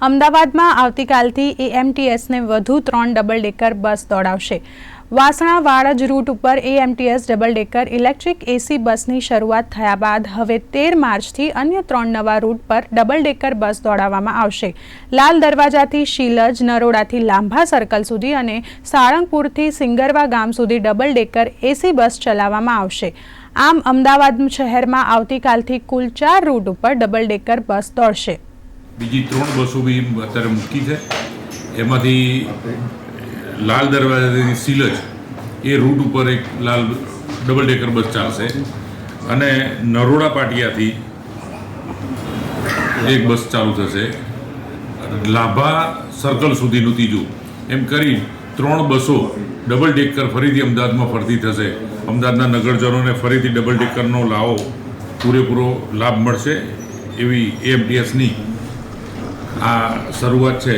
અમદાવાદમાં આવતીકાલથી એએમટીએસને વધુ 3 ડબલ ડેકર બસ દોડાવશે। વાસણા વાડજ રૂટ ઉપર એએમટીએસ ડબલ ડેકર ઇલેક્ટ્રિક એસી બસની શરૂઆત થયા બાદ હવે 13 માર્ચથી અન્ય 3 નવા રૂટ પર ડબલ ડેકર બસ દોડાવવામાં આવશે। લાલ દરવાજાથી શીલજ, નરોડાથી લાંભા સર્કલ સુધી અને સાળંગપુરથી સિંગરવા ગામ સુધી ડબલ ડેકર એસી બસ ચલાવવામાં આવશે। આમ અમદાવાદ શહેરમાં આવતીકાલથી કુલ 4 રૂટ ઉપર ડબલ ડેકર બસ દોડશે। બીજી 3 બસો બી અત્યારે મૂકી છે। એમાંથી લાલ દરવાજાથી શીલજ એ રૂટ ઉપર એક લાલ ડબલ ડેકર બસ ચાલશે અને નરોડા પાટિયાથી એક બસ ચાલુ થશે। લાભા સર્કલ સુધીનું ત્રીજું એમ કરી 3 બસો ડબલ ડેકર ફરીથી અમદાવાદમાં ફરતી થશે। અમદાવાદના નગરજનોને ફરીથી ડબલ ડેકરનો લાવો પૂરેપૂરો લાભ મળશે એવી એએમટીએસની આ શરૂઆત છે।